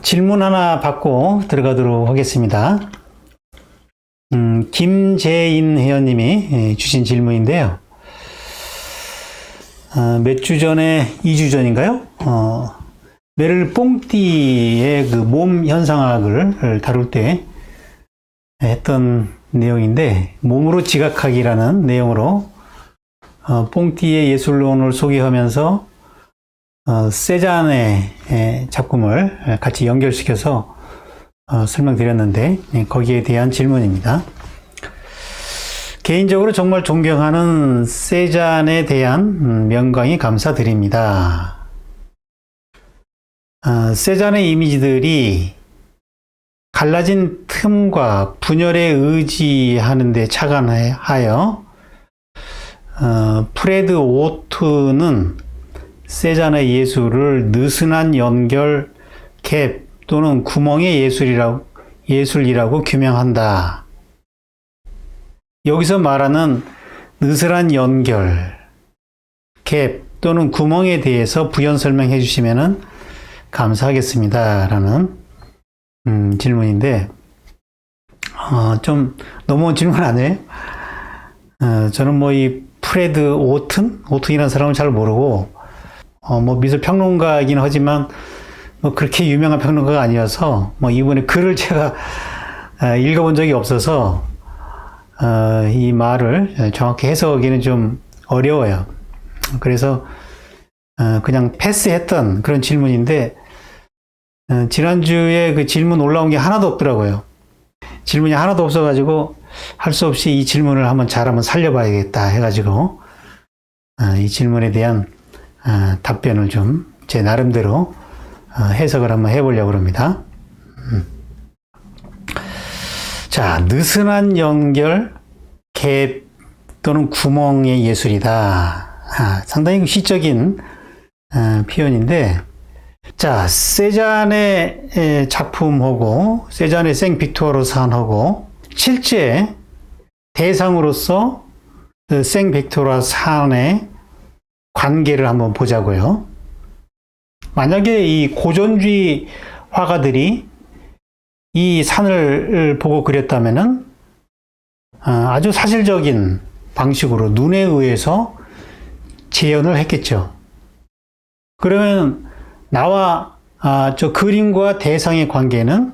질문 하나 받고 들어가도록 하겠습니다. 김재인 회원님이 주신 질문인데요. 몇 주 전에, 2주 전인가요? 메를 뽕띠의 그 몸 현상학을 다룰 때 했던 내용인데, 몸으로 지각하기라는 내용으로 뽕띠의 예술론을 소개하면서 세잔의 작품을 같이 연결시켜서 설명드렸는데, 거기에 대한 질문입니다. 개인적으로 정말 존경하는 세잔에 대한 명광이 감사드립니다. 세잔의 이미지들이 갈라진 틈과 분열에 의지하는 데 착안하여 프레드 오트는 세잔의 예술을 느슨한 연결, 갭 또는 구멍의 예술이라고 규명한다. 여기서 말하는 느슨한 연결, 갭 또는 구멍에 대해서 부연 설명해 주시면 감사하겠습니다. 라는 질문인데, 좀 너무 질문 아니에요? 저는 이 프레드 오튼이라는 사람은 잘 모르고, 미술 평론가이긴 하지만, 그렇게 유명한 평론가가 아니어서, 이번에 글을 제가 읽어본 적이 없어서, 이 말을 정확히 해석하기는 좀 어려워요. 그래서, 그냥 패스했던 그런 질문인데, 지난주에 그 질문 올라온 게 하나도 없더라고요. 질문이 하나도 없어가지고, 할 수 없이 이 질문을 한번 살려봐야겠다 해가지고, 이 질문에 대한 답변을 좀 제 나름대로 해석을 한번 해보려고 합니다. 자, 느슨한 연결, 갭 또는 구멍의 예술이다. 상당히 시적인 표현인데, 자, 세잔의 작품하고 세잔의 생빅토르 산하고 실제 대상으로서 생빅토르 산의 관계를 한번 보자고요. 만약에 이 고전주의 화가들이 이 산을 보고 그렸다면은 아주 사실적인 방식으로 눈에 의해서 재현을 했겠죠. 그러면 나와 저 그림과 대상의 관계는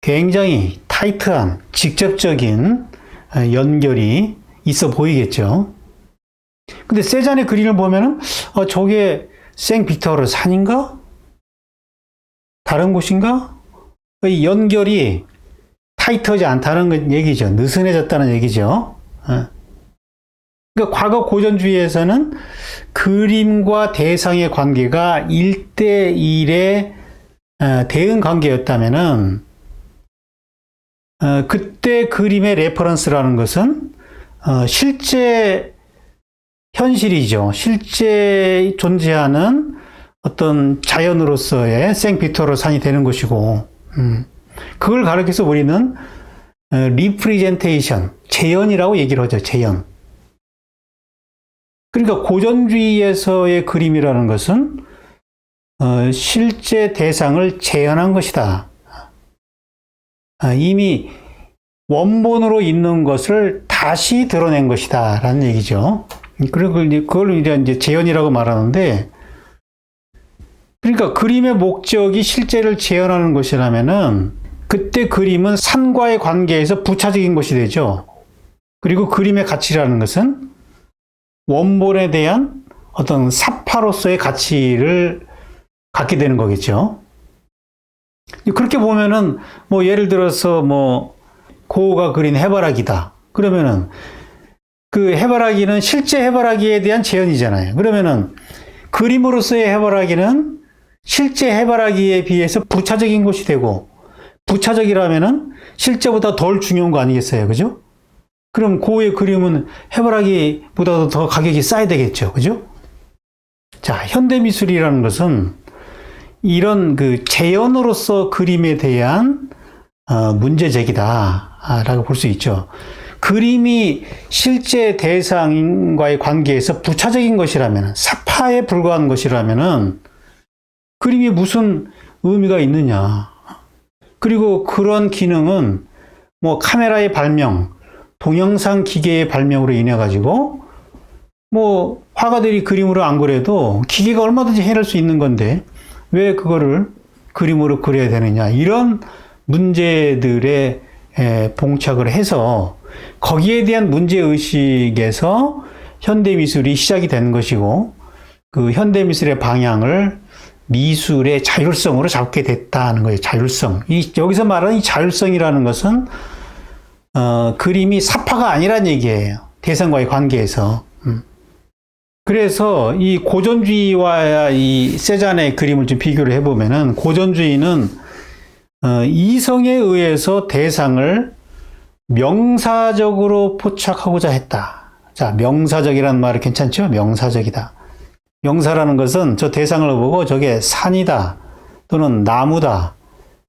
굉장히 타이트한 직접적인 연결이 있어 보이겠죠. 근데 세잔의 그림을 보면은 저게 생빅토르 산인가? 다른 곳인가? 이 연결이 타이트하지 않다는 얘기죠. 느슨해졌다는 얘기죠. 그러니까 과거 고전주의에서는 그림과 대상의 관계가 1대1의 대응 관계였다면은 그때 그림의 레퍼런스라는 것은 실제 현실이죠. 실제 존재하는 어떤 자연으로서의 생빅토르 산이 되는 것이고, 그걸 가리켜서 우리는 리프리젠테이션, 재현이라고 얘기를 하죠. 재현. 그러니까 고전주의에서의 그림이라는 것은 실제 대상을 재현한 것이다. 이미 원본으로 있는 것을 다시 드러낸 것이다. 라는 얘기죠. 그리고 그걸 이제 재현이라고 말하는데, 그러니까 그림의 목적이 실제를 재현하는 것이라면은 그때 그림은 산과의 관계에서 부차적인 것이 되죠. 그리고 그림의 가치라는 것은 원본에 대한 어떤 사파로서의 가치를 갖게 되는 거겠죠. 그렇게 보면은 예를 들어서 고흐가 그린 해바라기다. 그러면은 그 해바라기는 실제 해바라기에 대한 재현이잖아요. 그러면은 그림으로서의 해바라기는 실제 해바라기에 비해서 부차적인 것이 되고, 부차적이라면은 실제보다 덜 중요한 거 아니겠어요? 그죠? 그럼 고흐의 그림은 해바라기보다도 더 가격이 싸야 되겠죠. 그죠? 자, 현대미술이라는 것은 이런 그 재현으로서 그림에 대한 문제 제기다라고 볼 수 있죠. 그림이 실제 대상과의 관계에서 부차적인 것이라면, 사파에 불과한 것이라면은 그림이 무슨 의미가 있느냐. 그리고 그런 기능은 뭐 카메라의 발명, 동영상 기계의 발명으로 인해 가지고 뭐 화가들이 그림으로 안 그려도 기계가 얼마든지 해낼 수 있는 건데 왜 그거를 그림으로 그려야 되느냐. 이런 문제들에 봉착을 해서 거기에 대한 문제의식에서 현대미술이 시작이 된 것이고 그 현대미술의 방향을 미술의 자율성으로 잡게 됐다는 거예요. 자율성. 여기서 말하는 이 자율성이라는 것은 그림이 사파가 아니란 얘기예요. 대상과의 관계에서. 그래서 이 고전주의와 이 세잔의 그림을 좀 비교를 해보면은 고전주의는 이성에 의해서 대상을 명사적으로 포착하고자 했다. 자, 명사적이라는 말이 괜찮죠? 명사적이다. 명사라는 것은 저 대상을 보고 저게 산이다, 또는 나무다,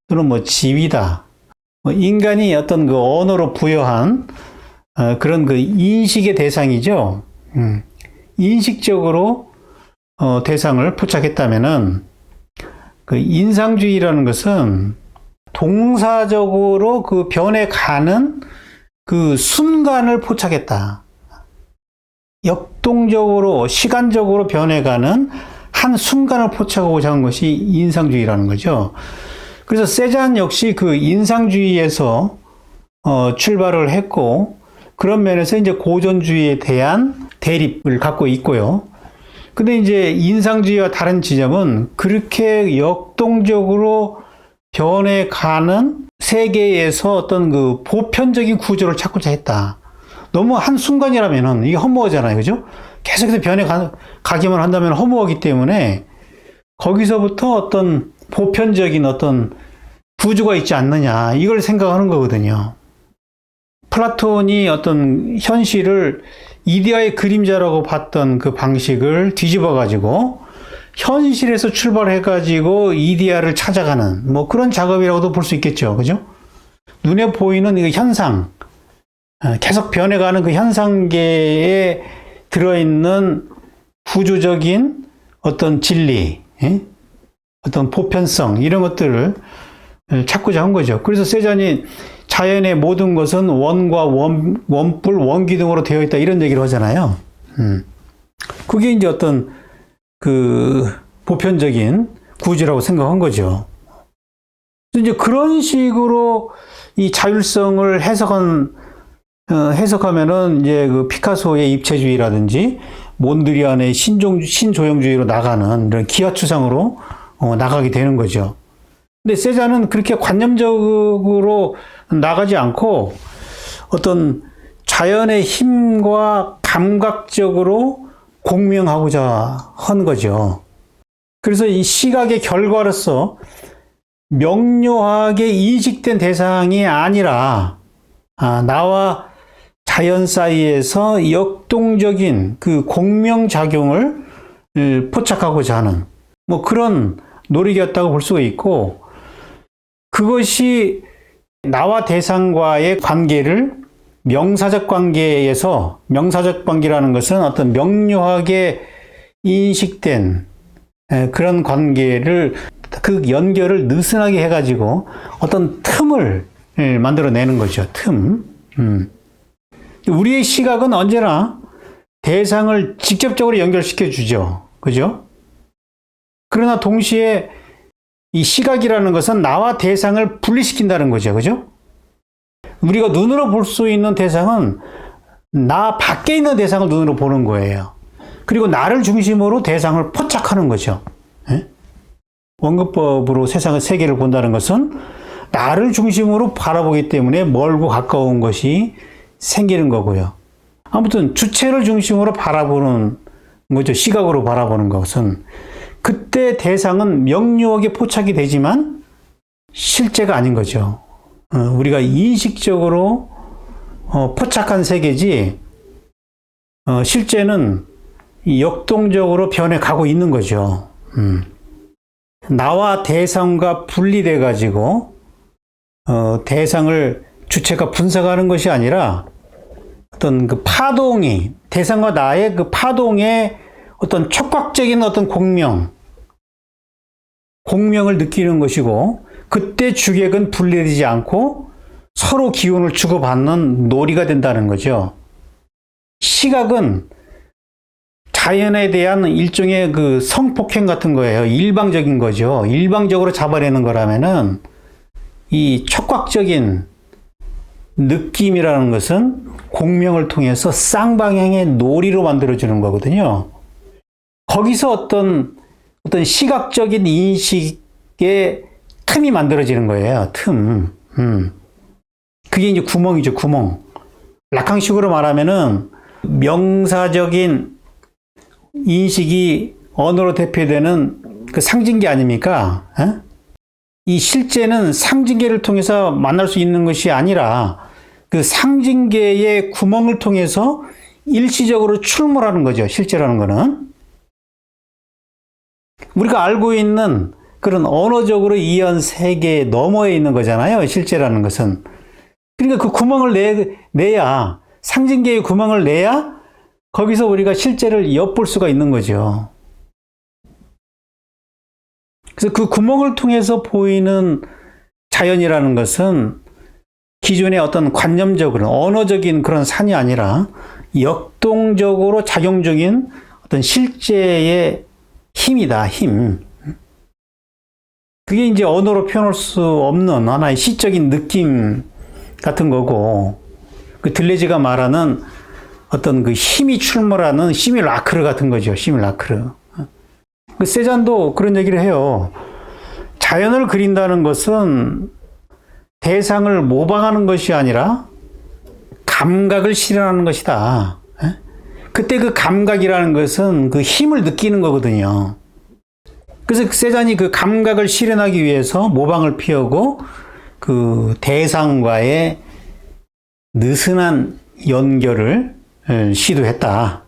또는 뭐 집이다. 인간이 어떤 그 언어로 부여한 그런 그 인식의 대상이죠. 인식적으로 대상을 포착했다면은 그 인상주의라는 것은 동사적으로 그 변해가는 그 순간을 포착했다. 역동적으로 시간적으로 변해가는 한 순간을 포착하고자 한 것이 인상주의라는 거죠. 그래서 세잔 역시 그 인상주의에서 출발을 했고 그런 면에서 이제 고전주의에 대한 대립을 갖고 있고요. 근데 이제 인상주의와 다른 지점은 그렇게 역동적으로 변해가는 세계에서 어떤 그 보편적인 구조를 찾고자 했다. 너무 한순간이라면은 이게 허무하잖아요. 그죠? 계속해서 변해가기만 한다면 허무하기 때문에 거기서부터 어떤 보편적인 어떤 구조가 있지 않느냐. 이걸 생각하는 거거든요. 플라톤이 어떤 현실을 이데아의 그림자라고 봤던 그 방식을 뒤집어 가지고 현실에서 출발해 가지고 이데아를 찾아가는 뭐 그런 작업이라고도 볼 수 있겠죠. 그죠? 눈에 보이는 이 현상, 계속 변해가는 그 현상계에 들어있는 구조적인 어떤 진리, 어떤 보편성 이런 것들을 찾고자 한 거죠. 그래서 세잔이 자연의 모든 것은 원과 원뿔, 원기둥으로 되어 있다 이런 얘기를 하잖아요. 그게 이제 어떤 그 보편적인 구조라고 생각한 거죠. 이제 그런 식으로 이 자율성을 해석하면은 이제 그 피카소의 입체주의라든지 몬드리안의 신조형주의로 나가는 이런 기하추상으로 나가게 되는 거죠. 근데 세잔은 그렇게 관념적으로 나가지 않고 어떤 자연의 힘과 감각적으로 공명하고자 한 거죠. 그래서 이 시각의 결과로서 명료하게 인식된 대상이 아니라 나와 자연 사이에서 역동적인 그 공명작용을 포착하고자 하는 뭐 그런 노력이었다고 볼 수가 있고 그것이 나와 대상과의 관계를 명사적 관계에서 명사적 관계라는 것은 어떤 명료하게 인식된 그런 관계를 그 연결을 느슨하게 해가지고 어떤 틈을 만들어내는 거죠. 틈. 우리의 시각은 언제나 대상을 직접적으로 연결시켜 주죠. 그죠? 그러나 동시에 이 시각이라는 것은 나와 대상을 분리시킨다는 거죠. 그죠? 우리가 눈으로 볼 수 있는 대상은 나 밖에 있는 대상을 눈으로 보는 거예요. 그리고 나를 중심으로 대상을 포착하는 거죠. 원근법으로 세계를 본다는 것은 나를 중심으로 바라보기 때문에 멀고 가까운 것이 생기는 거고요. 아무튼 주체를 중심으로 바라보는 거죠. 시각으로 바라보는 것은 그때 대상은 명료하게 포착이 되지만 실제가 아닌 거죠. 우리가 인식적으로 포착한 세계지 실제는 역동적으로 변해가고 있는 거죠. 나와 대상과 분리돼 가지고 대상을 주체가 분석하는 것이 아니라 어떤 그 파동이 대상과 나의 그 파동의 어떤 촉각적인 어떤 공명 공명을 느끼는 것이고, 그때 주객은 분리되지 않고 서로 기운을 주고받는 놀이가 된다는 거죠. 시각은 자연에 대한 일종의 그 성폭행 같은 거예요. 일방적인 거죠. 일방적으로 잡아내는 거라면은 이 촉각적인 느낌이라는 것은 공명을 통해서 쌍방향의 놀이로 만들어주는 거거든요. 거기서 어떤 시각적인 인식의 틈이 만들어지는 거예요. 틈. 그게 이제 구멍이죠, 구멍. 락캉식으로 말하면은 명사적인 인식이 언어로 대표되는 그 상징계 아닙니까? 이 실제는 상징계를 통해서 만날 수 있는 것이 아니라 그 상징계의 구멍을 통해서 일시적으로 출몰하는 거죠. 실제라는 거는. 우리가 알고 있는 그런 언어적으로 이해한 세계 너머에 있는 거잖아요. 실제라는 것은. 그러니까 그 구멍을 내야, 상징계의 구멍을 내야 거기서 우리가 실제를 엿볼 수가 있는 거죠. 그래서 그 구멍을 통해서 보이는 자연이라는 것은 기존의 어떤 관념적으로 언어적인 그런 산이 아니라 역동적으로 작용 중인 어떤 실제의 힘이다, 힘. 그게 이제 언어로 표현할 수 없는 하나의 시적인 느낌 같은 거고, 그 들레즈가 말하는 어떤 그 힘이 출몰하는 시뮬라크르 같은 거죠, 시뮬라크르. 그 세잔도 그런 얘기를 해요. 자연을 그린다는 것은 대상을 모방하는 것이 아니라 감각을 실현하는 것이다. 그때 그 감각이라는 것은 그 힘을 느끼는 거거든요. 그래서 세잔이 그 감각을 실현하기 위해서 모방을 피우고 그 대상과의 느슨한 연결을 시도했다.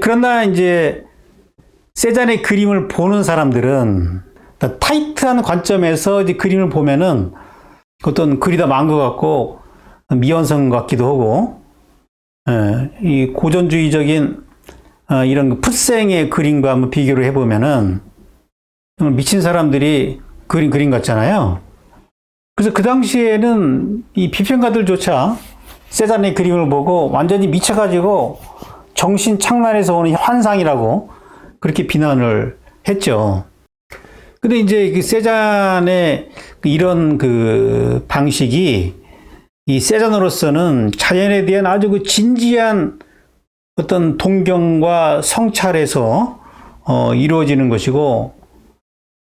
그러나 이제 세잔의 그림을 보는 사람들은 타이트한 관점에서 이제 그림을 보면은 어떤 그리다 만 것 같고 미완성 같기도 하고, 이 고전주의적인 이런 풋생의 그림과 한번 비교를 해보면은 미친 사람들이 그림 같잖아요. 그래서 그 당시에는 이 비평가들조차 세잔의 그림을 보고 완전히 미쳐가지고 정신착란에서 오는 환상이라고 그렇게 비난을 했죠. 근데 이제 그 세잔의 이런 그 방식이 이 세잔으로서는 자연에 대한 아주 그 진지한 어떤 동경과 성찰에서 이루어지는 것이고,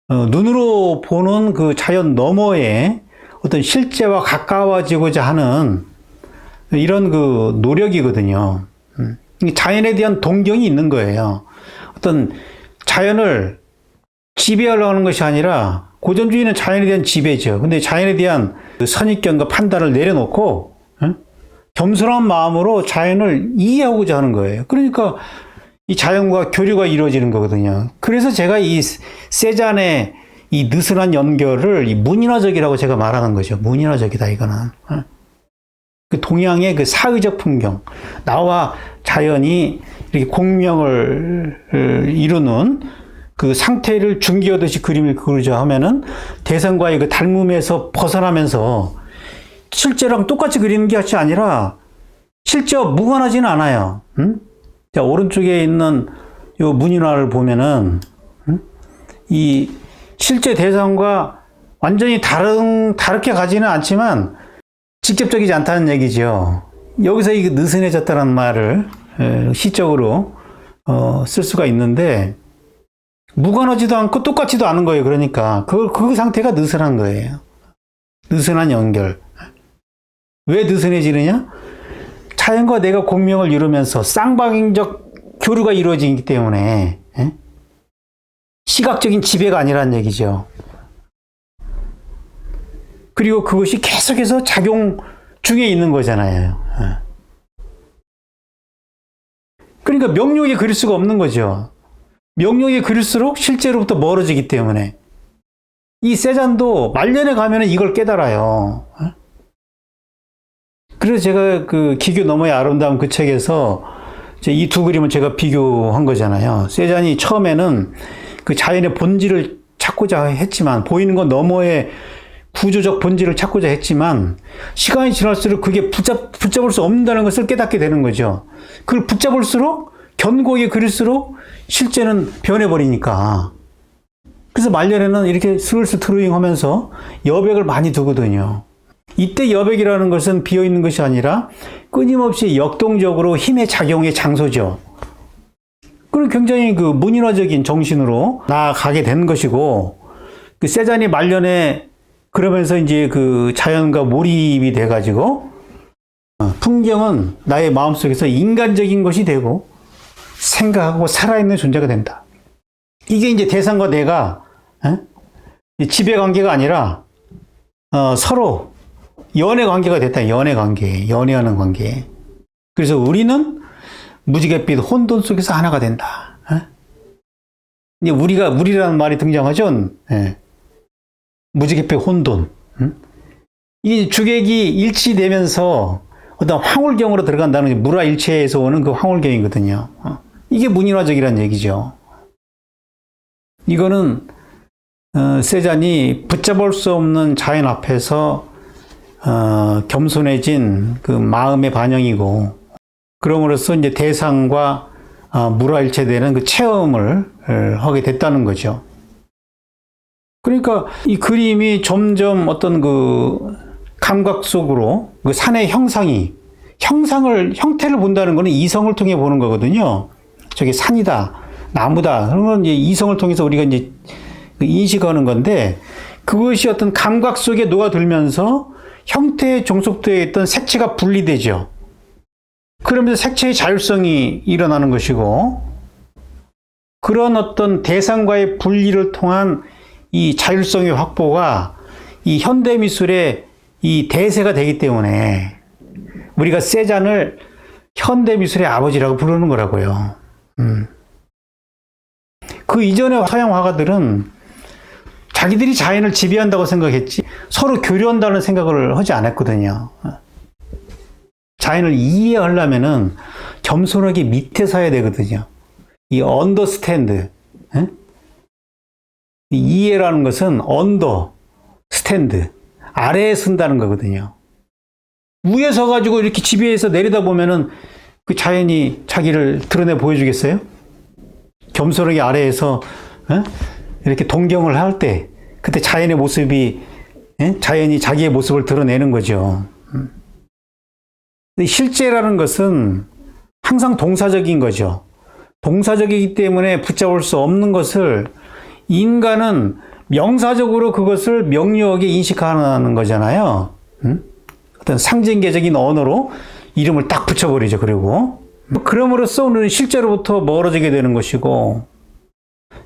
눈으로 보는 그 자연 너머에 어떤 실제와 가까워지고자 하는 이런 그 노력이거든요. 자연에 대한 동경이 있는 거예요. 어떤 자연을 지배하려고 하는 것이 아니라, 고전주의는 자연에 대한 지배죠. 근데 자연에 대한 그 선입견과 판단을 내려놓고 겸손한 마음으로 자연을 이해하고자 하는 거예요. 그러니까 이 자연과 교류가 이루어지는 거거든요. 그래서 제가 이 세잔의 이 느슨한 연결을 이 문인화적이라고 제가 말하는 거죠. 문인화적이다, 이거는. 그 동양의 그 사회적 풍경, 나와 자연이 이렇게 공명을 이루는 그 상태를 중기하듯이 그림을 그리자 하면은 대상과의 그 닮음에서 벗어나면서 실제랑 똑같이 그리는 것이 아니라 실제와 무관하지는 않아요. 자, 오른쪽에 있는 요 문인화를 보면은 이 실제 대상과 완전히 다르게 가지는 않지만 직접적이지 않다는 얘기죠. 여기서 이 느슨해졌다는 말을 시적으로 쓸 수가 있는데, 무관하지도 않고 똑같지도 않은 거예요. 그러니까 그 상태가 느슨한 거예요. 느슨한 연결. 왜 느슨해지느냐? 자연과 내가 공명을 이루면서 쌍방향적 교류가 이루어지기 때문에, 시각적인 지배가 아니라는 얘기죠. 그리고 그것이 계속해서 작용 중에 있는 거잖아요. 그러니까 명료하게 그릴 수가 없는 거죠. 명료하게 그릴수록 실제로부터 멀어지기 때문에. 이 세잔도 말년에 가면은 이걸 깨달아요. 그래서 제가 그 기교 너머의 아름다움 그 책에서 이 두 그림을 제가 비교한 거잖아요. 세잔이 처음에는 그 자연의 본질을 찾고자 했지만, 보이는 것 너머의 구조적 본질을 찾고자 했지만, 시간이 지날수록 그게 붙잡을 수 없다는 것을 깨닫게 되는 거죠. 그걸 붙잡을수록, 견고하게 그릴수록 실제는 변해버리니까. 그래서 말년에는 이렇게 슬슬 드로잉 하면서 여백을 많이 두거든요. 이때 여백이라는 것은 비어있는 것이 아니라 끊임없이 역동적으로 힘의 작용의 장소죠. 그럼 굉장히 그 문인화적인 정신으로 나아가게 되는 것이고, 그 세잔이 말년에 그러면서 이제 그 자연과 몰입이 돼가지고, 풍경은 나의 마음속에서 인간적인 것이 되고, 생각하고 살아있는 존재가 된다. 이게 이제 대상과 내가, 지배 관계가 아니라, 서로 연애 관계가 됐다. 연애 관계, 연애하는 관계. 그래서 우리는 무지갯빛 혼돈 속에서 하나가 된다. 이제 우리라는 말이 등장하죠. 무지갯빛 혼돈. 이 주객이 일치되면서 어떤 황홀경으로 들어간다는 무라일체에서 오는 그 황홀경이거든요. 이게 문인화적이라는 얘기죠. 이거는 세잔이 붙잡을 수 없는 자연 앞에서 겸손해진 그 마음의 반영이고, 그럼으로써 이제 대상과 무라일체되는 그 체험을 하게 됐다는 거죠. 그러니까 이 그림이 점점 어떤 그 감각 속으로 그 산의 형태를 본다는 것은 이성을 통해 보는 거거든요. 저게 산이다, 나무다. 그런 건 이제 이성을 통해서 우리가 이제 인식하는 건데, 그것이 어떤 감각 속에 녹아들면서 형태에 종속되어 있던 색채가 분리되죠. 그러면서 색채의 자율성이 일어나는 것이고, 그런 어떤 대상과의 분리를 통한 이 자율성의 확보가 이 현대미술의 이 대세가 되기 때문에 우리가 세잔을 현대미술의 아버지라고 부르는 거라고요. 그 이전의 서양 화가들은 자기들이 자연을 지배한다고 생각했지 서로 교류한다는 생각을 하지 않았거든요. 자연을 이해하려면은 겸손하게 밑에 서야 되거든요. 이 언더스탠드. 이해라는 것은 언더스탠드. 아래에 쓴다는 거거든요. 위에 서가지고 이렇게 지배해서 내려다보면은 그 자연이 자기를 드러내 보여주겠어요? 겸손하게 아래에서 이렇게 동경을 할 때, 그때 자연의 모습이, 자연이 자기의 모습을 드러내는 거죠. 실제라는 것은 항상 동사적인 거죠. 동사적이기 때문에 붙잡을 수 없는 것을 인간은 명사적으로 그것을 명료하게 인식하는 거잖아요. 어떤 상징계적인 언어로 이름을 딱 붙여버리죠. 그리고 그럼으로써 우리는 실제로부터 멀어지게 되는 것이고,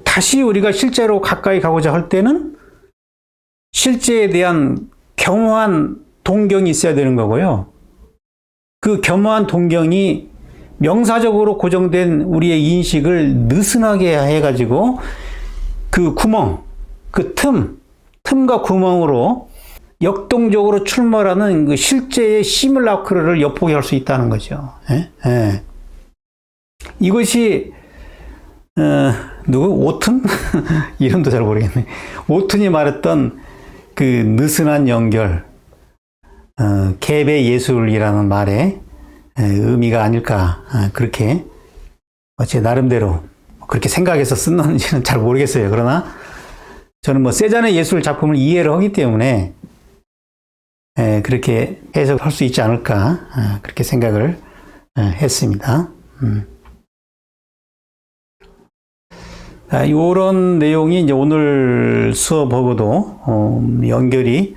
다시 우리가 실제로 가까이 가고자 할 때는 실제에 대한 겸허한 동경이 있어야 되는 거고요. 그 겸허한 동경이 명사적으로 고정된 우리의 인식을 느슨하게 해가지고 그 구멍, 그 틈과 구멍으로 역동적으로 출몰하는 그 실제의 시뮬라크를 엿보게 할 수 있다는 거죠. 이것이 오튼? 이름도 잘 모르겠네. 오튼이 말했던 그 느슨한 연결, 갭의 예술이라는 말의 의미가 아닐까, 그렇게 제 나름대로 그렇게 생각해서 썼는지는 잘 모르겠어요. 그러나 저는 뭐 세잔의 예술 작품을 이해를 하기 때문에 그렇게 해석할 수 있지 않을까, 그렇게 생각을 했습니다. 이런 내용이 이제 오늘 수업하고도 연결이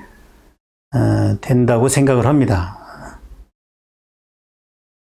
된다고 생각을 합니다.